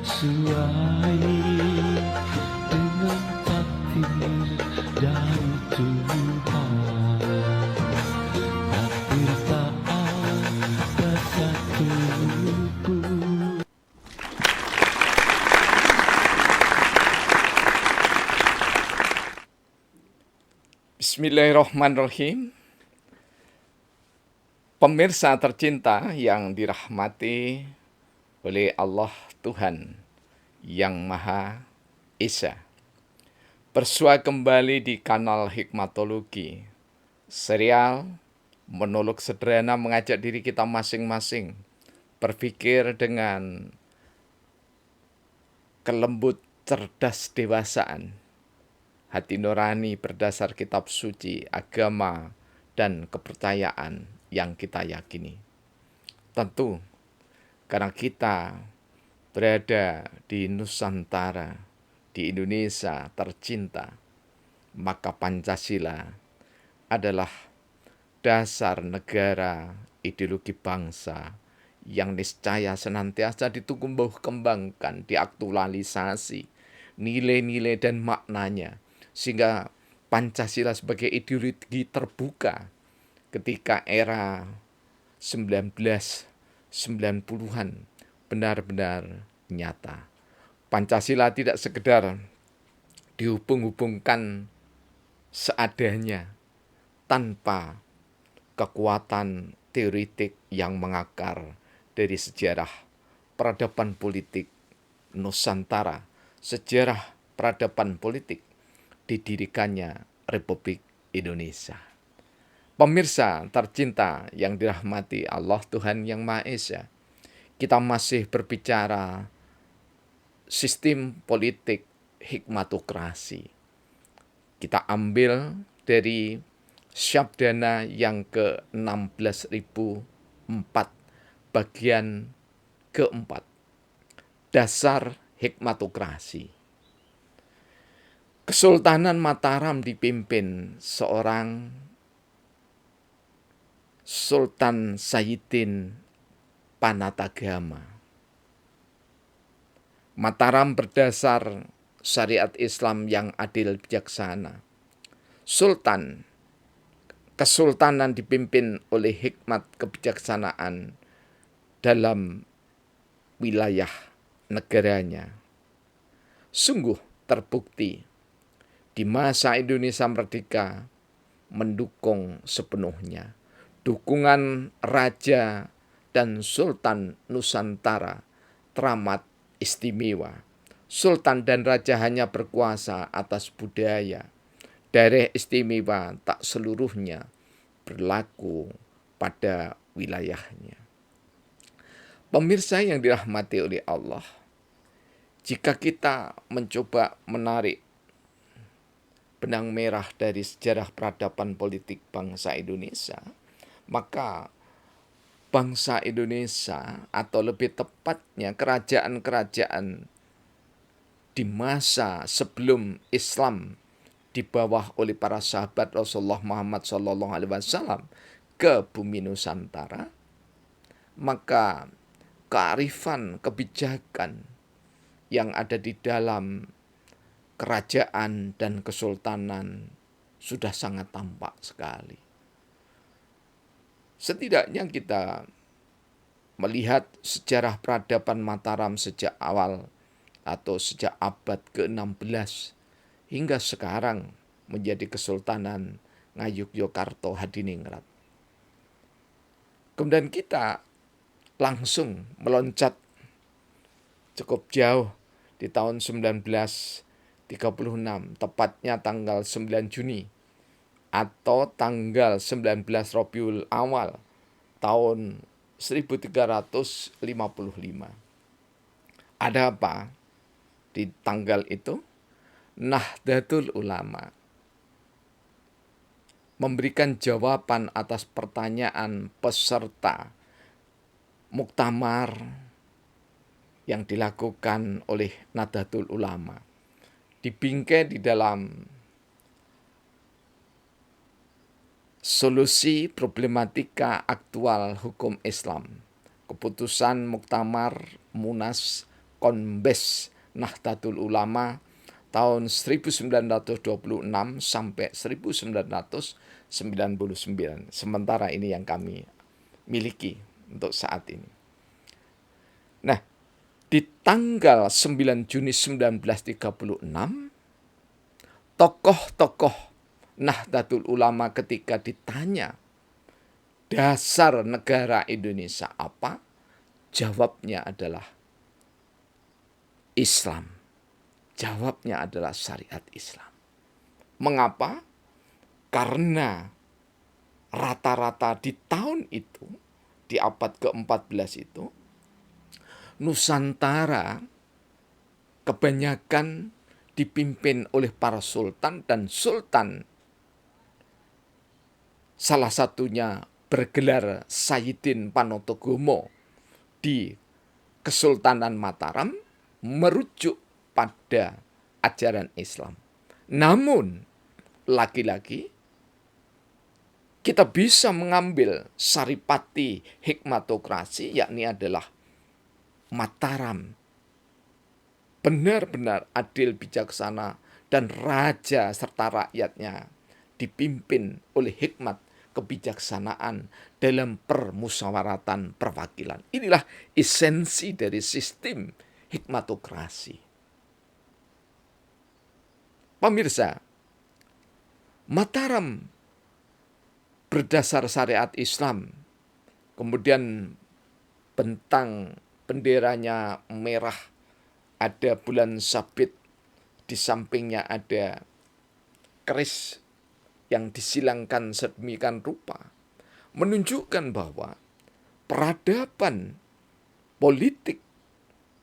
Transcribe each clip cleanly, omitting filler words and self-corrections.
sesuai dengan takdir dari Tuhan. Takdir tak ada satupun. Bismillahirrahmanirrahim. Pemirsa tercinta yang dirahmati oleh Allah Tuhan yang Maha Esa. Bersua kembali di kanal Hikmatologi, serial monolog sederhana mengajak diri kita masing-masing berpikir dengan kelembut cerdas dewasaan, hati nurani berdasar kitab suci, agama, dan kepercayaan yang kita yakini. Tentu, karena kita berada di Nusantara, di Indonesia tercinta, maka Pancasila adalah dasar negara, ideologi bangsa yang niscaya senantiasa ditumbuh kembangkan, diaktualisasi, nilai-nilai dan maknanya, sehingga Pancasila sebagai ideologi terbuka ketika era 1990-an benar-benar nyata. Pancasila tidak sekedar dihubung-hubungkan seadanya tanpa kekuatan teoretik yang mengakar dari sejarah peradaban politik Nusantara, sejarah peradaban politik didirikannya Republik Indonesia. Pemirsa tercinta yang dirahmati Allah Tuhan yang Maha Esa, kita masih berbicara sistem politik hikmatokrasi. Kita ambil dari Syabdana yang ke-16.004, bagian keempat, dasar hikmatokrasi. Kesultanan Mataram dipimpin seorang Sultan Sayyidin Panatagama. Mataram berdasar syariat Islam yang adil bijaksana. Kesultanan dipimpin oleh hikmat kebijaksanaan dalam wilayah negaranya. Sungguh terbukti di masa Indonesia merdeka mendukung sepenuhnya dukungan Raja dan Sultan Nusantara teramat istimewa. Sultan dan Raja hanya berkuasa atas budaya. Daerah istimewa tak seluruhnya berlaku pada wilayahnya. Pemirsa yang dirahmati oleh Allah, jika kita mencoba menarik benang merah dari sejarah peradaban politik bangsa Indonesia, maka bangsa Indonesia, atau lebih tepatnya kerajaan-kerajaan di masa sebelum Islam di bawah oleh para sahabat Rasulullah Muhammad SAW ke bumi Nusantara, maka kearifan kebijakan yang ada di dalam kerajaan dan kesultanan sudah sangat tampak sekali. Setidaknya kita melihat sejarah peradaban Mataram sejak awal atau sejak abad ke-16 hingga sekarang menjadi Kesultanan Ngayogyakarta Hadiningrat. Kemudian kita langsung meloncat cukup jauh di tahun 1936, tepatnya tanggal 9 Juni atau tanggal 19 Rabiul Awal tahun 1355. Ada apa di tanggal itu? Nahdlatul Ulama memberikan jawaban atas pertanyaan peserta muktamar yang dilakukan oleh Nahdlatul Ulama. Dibingkai di dalam solusi problematika aktual hukum Islam. Keputusan muktamar Munas Konbes Nahdlatul Ulama tahun 1926 sampai 1999. Sementara ini yang kami miliki untuk saat ini. Nah, di tanggal 9 Juni 1936, tokoh-tokoh Nahdlatul Ulama ketika ditanya dasar negara Indonesia apa, jawabnya adalah Islam. Jawabnya adalah syariat Islam. Mengapa? Karena rata-rata di tahun itu, di abad ke-14 itu, Nusantara kebanyakan dipimpin oleh para sultan, dan sultan salah satunya bergelar Sayyidin Panotogomo di Kesultanan Mataram, merujuk pada ajaran Islam. Namun, lagi-lagi kita bisa mengambil saripati hikmatokrasi, yakni adalah Mataram benar-benar adil, bijaksana, dan raja serta rakyatnya dipimpin oleh hikmat kebijaksanaan dalam permusyawaratan perwakilan. Inilah esensi dari sistem hikmatokrasi. Pemirsa, Mataram berdasar syariat Islam, kemudian bentang benderanya merah, ada bulan sabit, di sampingnya ada keris yang disilangkan sedemikian rupa, menunjukkan bahwa peradaban politik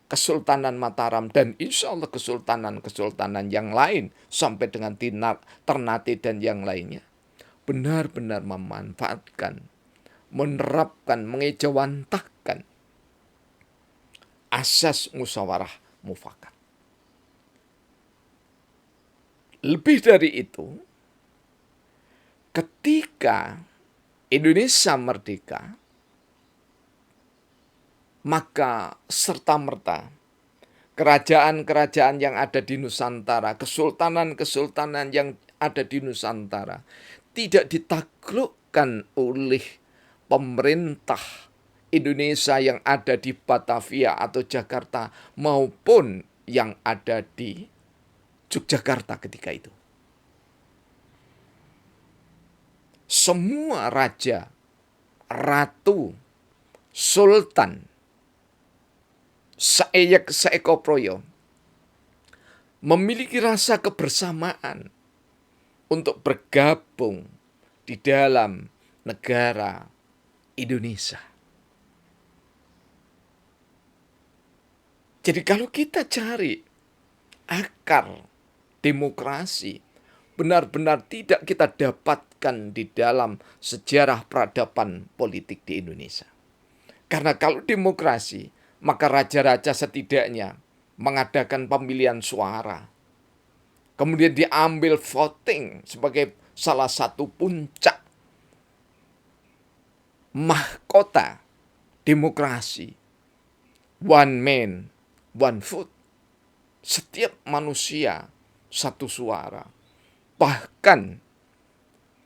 Kesultanan Mataram dan insya Allah kesultanan-kesultanan yang lain sampai dengan Ternate dan yang lainnya benar-benar memanfaatkan, menerapkan, mengejawantahkan asas musyawarah mufakat. Lebih dari itu, ketika Indonesia merdeka, maka serta-merta kerajaan-kerajaan yang ada di Nusantara, kesultanan-kesultanan yang ada di Nusantara tidak ditaklukkan oleh pemerintah Indonesia yang ada di Batavia atau Jakarta maupun yang ada di Yogyakarta ketika itu. Semua raja, ratu, sultan, saeyek saekoproyo memiliki rasa kebersamaan untuk bergabung di dalam negara Indonesia. Jadi kalau kita cari akar demokrasi, benar-benar tidak kita dapatkan di dalam sejarah peradaban politik di Indonesia. Karena kalau demokrasi, maka raja-raja setidaknya mengadakan pemilihan suara. Kemudian diambil voting sebagai salah satu puncak mahkota demokrasi. One man, one vote. Setiap manusia satu suara. Bahkan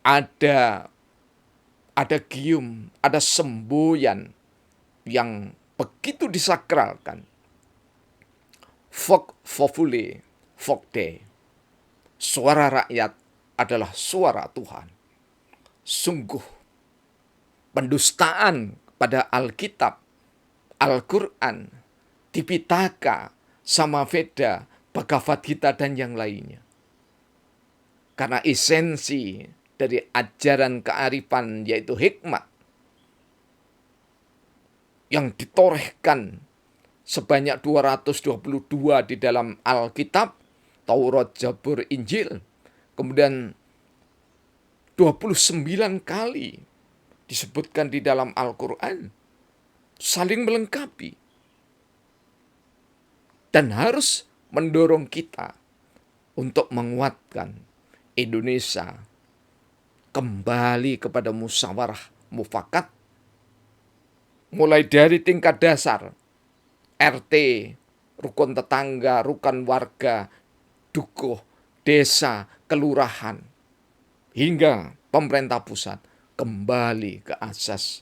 ada gium, ada semboyan yang begitu disakralkan. Vox populi, vox Dei. Suara rakyat adalah suara Tuhan. Sungguh pendustaan pada Alkitab, Al-Quran, Tipitaka, Samaveda, Bhagavad Gita, dan yang lainnya. Karena esensi dari ajaran kearifan yaitu hikmat yang ditorehkan sebanyak 222 di dalam Alkitab, Taurat, Zabur, Injil. Kemudian 29 kali disebutkan di dalam Al-Quran. Saling melengkapi. Dan harus mendorong kita untuk menguatkan Indonesia kembali kepada musyawarah mufakat, mulai dari tingkat dasar RT, rukun tetangga, rukun warga, dukuh, desa, kelurahan, hingga pemerintah pusat kembali ke asas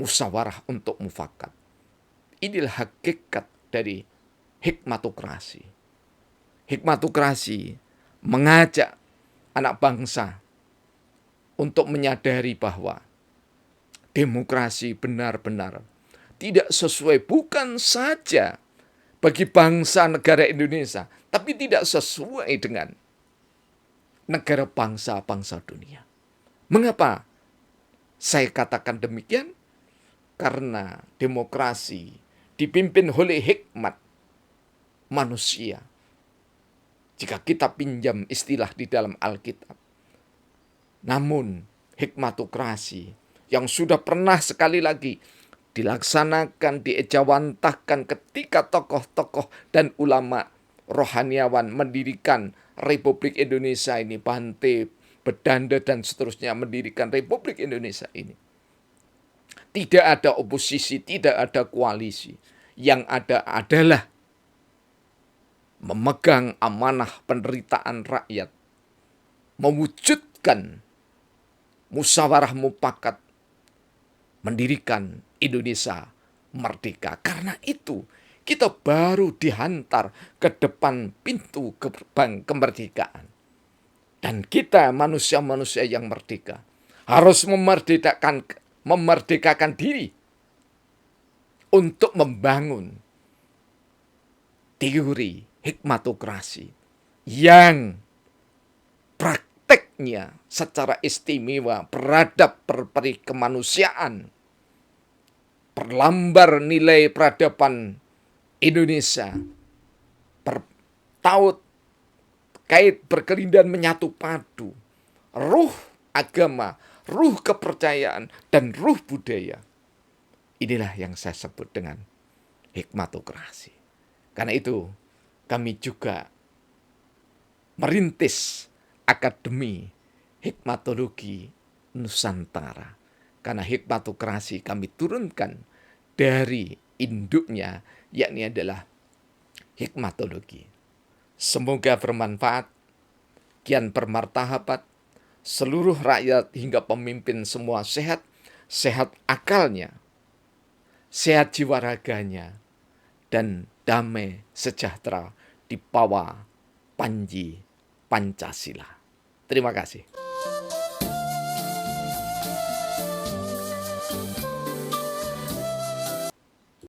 musyawarah untuk mufakat. Inilah hakikat dari hikmatokrasi. Hikmatokrasi mengajak anak bangsa untuk menyadari bahwa demokrasi benar-benar tidak sesuai, bukan saja bagi bangsa negara Indonesia, tapi tidak sesuai dengan negara bangsa-bangsa dunia. Mengapa saya katakan demikian? Karena demokrasi dipimpin oleh hikmat manusia. Jika kita pinjam istilah di dalam Alkitab. Namun hikmatokrasi yang sudah pernah sekali lagi dilaksanakan, diejawantahkan ketika tokoh-tokoh dan ulama rohaniawan mendirikan Republik Indonesia ini, Bante, Bedanda dan seterusnya mendirikan Republik Indonesia ini. Tidak ada oposisi, tidak ada koalisi. Yang ada adalah memegang amanah penderitaan rakyat, mewujudkan musyawarah mufakat, mendirikan Indonesia merdeka. Karena itu kita baru dihantar ke depan pintu gerbang kemerdekaan. Dan kita manusia-manusia yang merdeka harus memerdekakan diri untuk membangun teori hikmatokrasi yang prakteknya secara istimewa beradab berperi kemanusiaan, perlambar nilai peradaban Indonesia, bertaut kait berkelindahan menyatu padu, ruh agama, ruh kepercayaan, dan ruh budaya. Inilah yang saya sebut dengan hikmatokrasi. Karena itu kami juga merintis Akademi Hikmatologi Nusantara. Karena hikmatokrasi kami turunkan dari induknya, yakni adalah hikmatologi. Semoga bermanfaat, kian bermartabat, seluruh rakyat hingga pemimpin semua sehat, sehat akalnya, sehat jiwa raganya, dan damai sejahtera di bawah Panji Pancasila. Terima kasih.